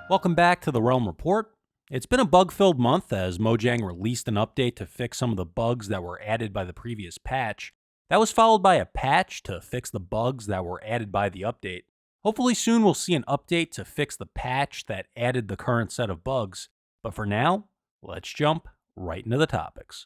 Welcome back to the Realm Report. It's been a bug-filled month as Mojang released an update to fix some of the bugs that were added by the previous patch. That was followed by a patch to fix the bugs that were added by the update. Hopefully soon we'll see an update to fix the patch that added the current set of bugs. But for now, let's jump right into the topics.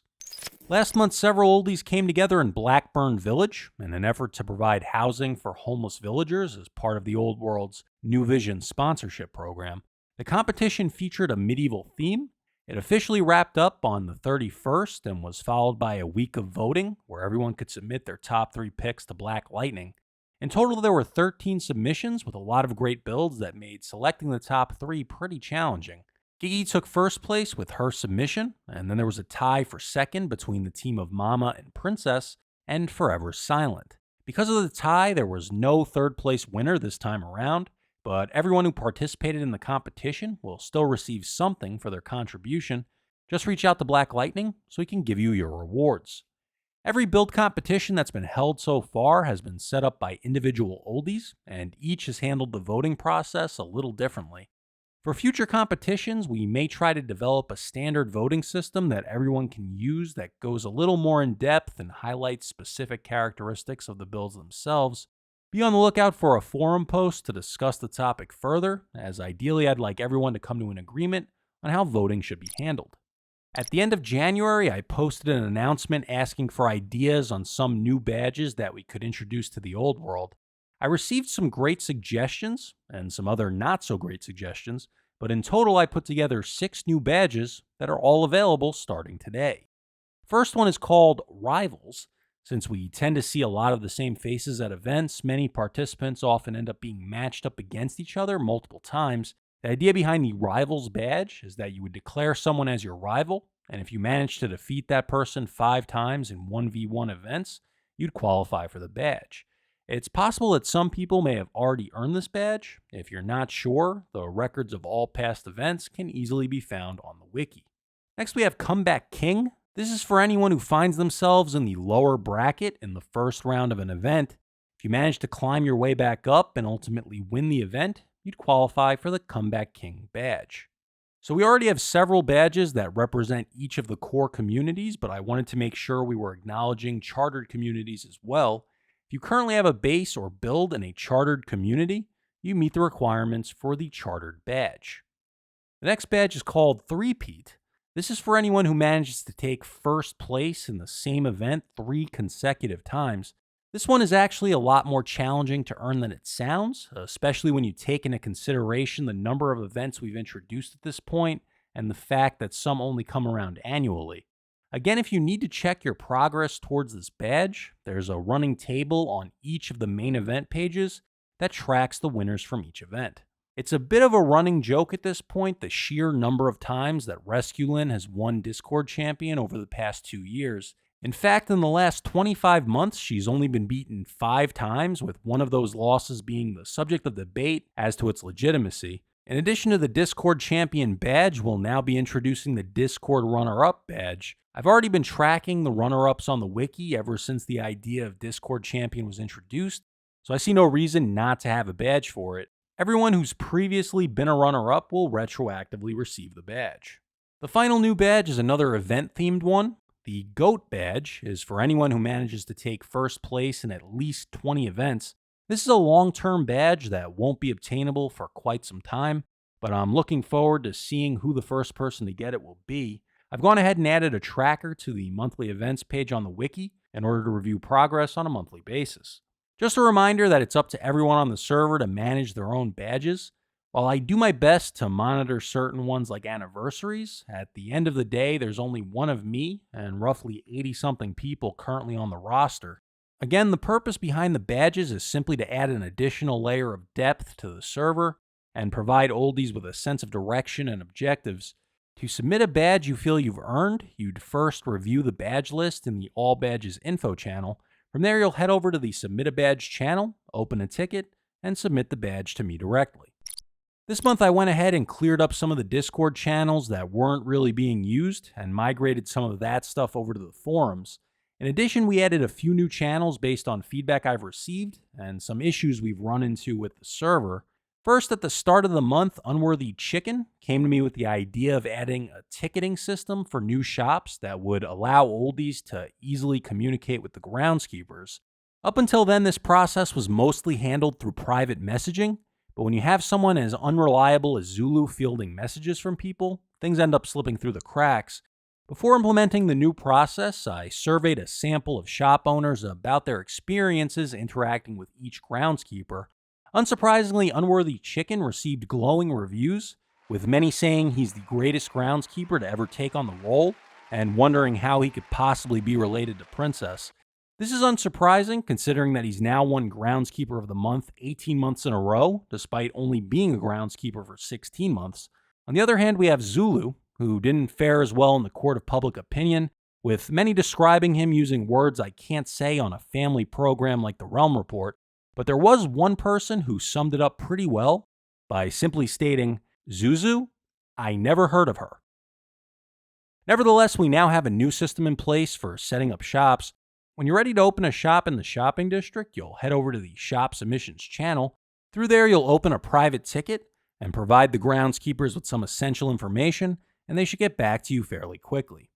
Last month, several oldies came together in Blackburn Village in an effort to provide housing for homeless villagers as part of the Old World's New Vision sponsorship program. The competition featured a medieval theme. It officially wrapped up on the 31st and was followed by a week of voting where everyone could submit their top 3 picks to Black Lightning. In total, there were 13 submissions with a lot of great builds that made selecting the top 3 pretty challenging. Gigi took first place with her submission, and then there was a tie for second between the team of Mama and Princess and Forever Silent. Because of the tie, there was no third place winner this time around, but everyone who participated in the competition will still receive something for their contribution. Just reach out to Black Lightning so he can give you your rewards. Every build competition that's been held so far has been set up by individual oldies, and each has handled the voting process a little differently. For future competitions, we may try to develop a standard voting system that everyone can use that goes a little more in depth and highlights specific characteristics of the builds themselves. Be on the lookout for a forum post to discuss the topic further, as ideally I'd like everyone to come to an agreement on how voting should be handled. At the end of January, I posted an announcement asking for ideas on some new badges that we could introduce to the old world. I received some great suggestions and some other not so great suggestions, but in total I put together 6 new badges that are all available starting today. First one is called Rivals. Since we tend to see a lot of the same faces at events, many participants often end up being matched up against each other multiple times. The idea behind the Rivals badge is that you would declare someone as your rival, and if you manage to defeat that person 5 times in 1v1 events, you'd qualify for the badge. It's possible that some people may have already earned this badge. If you're not sure, the records of all past events can easily be found on the wiki. Next we have Comeback King. This is for anyone who finds themselves in the lower bracket in the first round of an event. If you manage to climb your way back up and ultimately win the event, you'd qualify for the Comeback King badge. So we already have several badges that represent each of the core communities, but I wanted to make sure we were acknowledging chartered communities as well. If you currently have a base or build in a chartered community, you meet the requirements for the chartered badge. The next badge is called Three-Peat. This is for anyone who manages to take first place in the same event 3 consecutive times. This one is actually a lot more challenging to earn than it sounds, especially when you take into consideration the number of events we've introduced at this point and the fact that some only come around annually. Again, if you need to check your progress towards this badge, there's a running table on each of the main event pages that tracks the winners from each event. It's a bit of a running joke at this point, the sheer number of times that Resculin has won Discord Champion over the past 2 years. In fact, in the last 25 months, she's only been beaten 5 times, with one of those losses being the subject of debate as to its legitimacy. In addition to the Discord Champion badge, we'll now be introducing the Discord Runner-Up badge. I've already been tracking the runner-ups on the wiki ever since the idea of Discord Champion was introduced, so I see no reason not to have a badge for it. Everyone who's previously been a runner-up will retroactively receive the badge. The final new badge is another event-themed one. The GOAT badge is for anyone who manages to take first place in at least 20 events. This is a long-term badge that won't be obtainable for quite some time, but I'm looking forward to seeing who the first person to get it will be. I've gone ahead and added a tracker to the monthly events page on the wiki in order to review progress on a monthly basis. Just a reminder that it's up to everyone on the server to manage their own badges. While I do my best to monitor certain ones like anniversaries, at the end of the day there's only one of me and roughly 80-something people currently on the roster. Again, the purpose behind the badges is simply to add an additional layer of depth to the server and provide oldies with a sense of direction and objectives. To submit a badge you feel you've earned, you'd first review the badge list in the All Badges info channel. From there, you'll head over to the Submit a Badge channel, open a ticket, and submit the badge to me directly. This month, I went ahead and cleared up some of the Discord channels that weren't really being used and migrated some of that stuff over to the forums. In addition, we added a few new channels based on feedback I've received and some issues we've run into with the server. First, at the start of the month, UnworthyChicken came to me with the idea of adding a ticketing system for new shops that would allow Oldies to easily communicate with the groundskeepers. Up until then, this process was mostly handled through private messaging, but when you have someone as unreliable as Zulu fielding messages from people, things end up slipping through the cracks. Before implementing the new process, I surveyed a sample of shop owners about their experiences interacting with each groundskeeper. Unsurprisingly, UnworthyChicken received glowing reviews, with many saying he's the greatest groundskeeper to ever take on the role, and wondering how he could possibly be related to Princess. This is unsurprising, considering that he's now won Groundskeeper of the Month 18 months in a row, despite only being a groundskeeper for 16 months. On the other hand, we have Zulu, who didn't fare as well in the court of public opinion, with many describing him using words I can't say on a family program like The Realm Report. But there was one person who summed it up pretty well by simply stating, "Zuzu, I never heard of her." Nevertheless, we now have a new system in place for setting up shops. When you're ready to open a shop in the shopping district, you'll head over to the Shop Submissions channel. Through there, you'll open a private ticket and provide the groundskeepers with some essential information, and they should get back to you fairly quickly.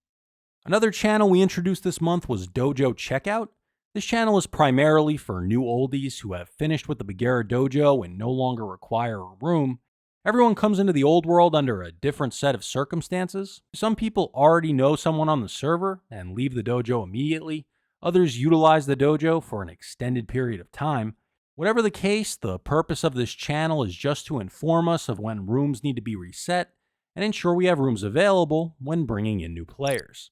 Another channel we introduced this month was Dojo Checkout. This channel is primarily for new oldies who have finished with the Bagheera Dojo and no longer require a room. Everyone comes into the old world under a different set of circumstances. Some people already know someone on the server and leave the dojo immediately. Others utilize the dojo for an extended period of time. Whatever the case, the purpose of this channel is just to inform us of when rooms need to be reset and ensure we have rooms available when bringing in new players.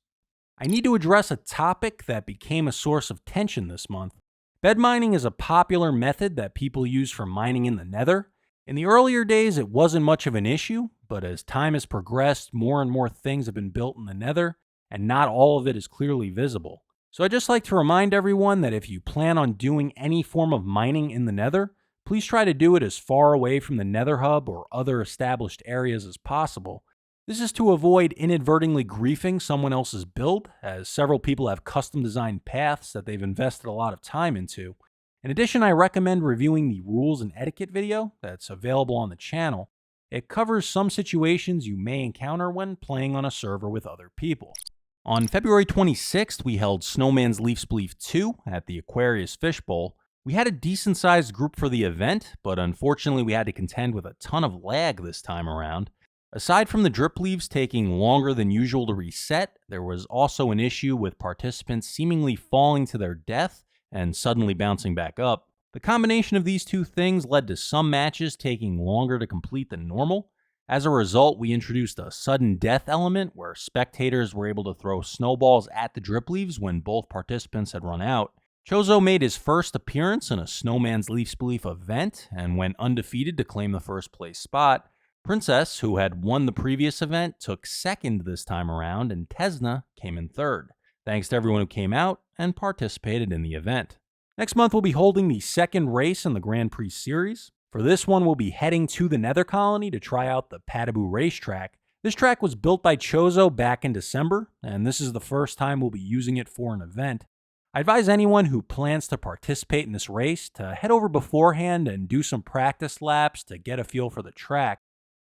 I need to address a topic that became a source of tension this month. Bed mining is a popular method that people use for mining in the Nether. In the earlier days, it wasn't much of an issue, but as time has progressed, more and more things have been built in the Nether, and not all of it is clearly visible. So I'd just like to remind everyone that if you plan on doing any form of mining in the Nether, please try to do it as far away from the Nether Hub or other established areas as possible. This is to avoid inadvertently griefing someone else's build, as several people have custom designed paths that they've invested a lot of time into. In addition, I recommend reviewing the rules and etiquette video that's available on the channel. It covers some situations you may encounter when playing on a server with other people. On February 26th, we held Snowman's Leaf Spleef 2 at the Aquarius Fishbowl. We had a decent-sized group for the event, but unfortunately we had to contend with a ton of lag this time around. Aside from the drip leaves taking longer than usual to reset, there was also an issue with participants seemingly falling to their death and suddenly bouncing back up. The combination of these two things led to some matches taking longer to complete than normal. As a result, we introduced a sudden death element where spectators were able to throw snowballs at the drip leaves when both participants had run out. Chozo made his first appearance in a Snowman's Leaf Spleef event and went undefeated to claim the first place spot. Princess, who had won the previous event, took second this time around, and XTEZNAA came in third. Thanks to everyone who came out and participated in the event. Next month, we'll be holding the second race in the Grand Prix Series. For this one, we'll be heading to the Nether Colony to try out the Pataboo racetrack. This track was built by Chozo back in December, and this is the first time we'll be using it for an event. I advise anyone who plans to participate in this race to head over beforehand and do some practice laps to get a feel for the track.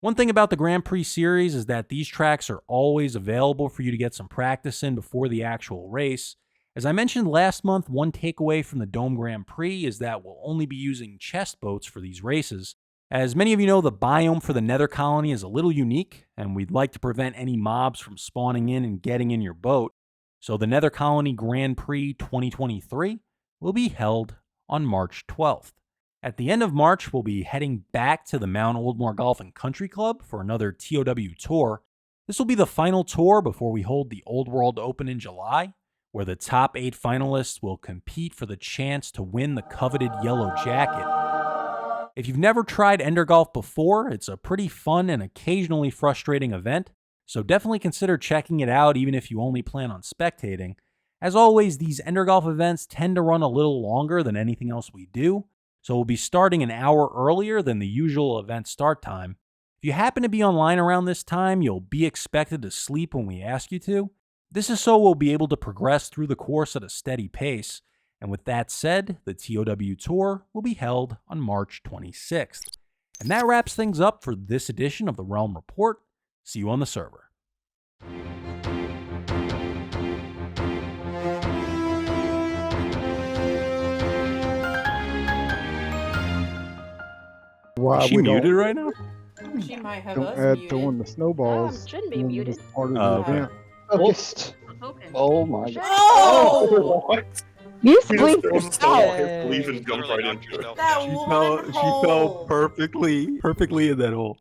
One thing about the Grand Prix series is that these tracks are always available for you to get some practice in before the actual race. As I mentioned last month, one takeaway from the Dome Grand Prix is that we'll only be using chest boats for these races. As many of you know, the biome for the Nether Colony is a little unique, and we'd like to prevent any mobs from spawning in and getting in your boat. So the Nether Colony Grand Prix 2023 will be held on March 12th. At the end of March, we'll be heading back to the Mount Oldmore Golf and Country Club for another TOW tour. This will be the final tour before we hold the Old World Open in July, where the top 8 finalists will compete for the chance to win the coveted yellow jacket. If you've never tried Ender Golf before, it's a pretty fun and occasionally frustrating event, so definitely consider checking it out even if you only plan on spectating. As always, these Ender Golf events tend to run a little longer than anything else we do, so we'll be starting an hour earlier than the usual event start time. If you happen to be online around this time, you'll be expected to sleep when we ask you to. This is so we'll be able to progress through the course at a steady pace. And with that said, the TOW Tour will be held on March 26th. And that wraps things up for this edition of the Realm Report. See you on the server. Why Is she we muted right now? She might have don't us add muted. throwing the snowballs shouldn't be when muted. it's part of the Okay. event. Focused. Open. Oh my god. Oh! What? You He sleep just yourself. fell his sleeve and jumped right into it. That woman in the hole. perfectly in that hole.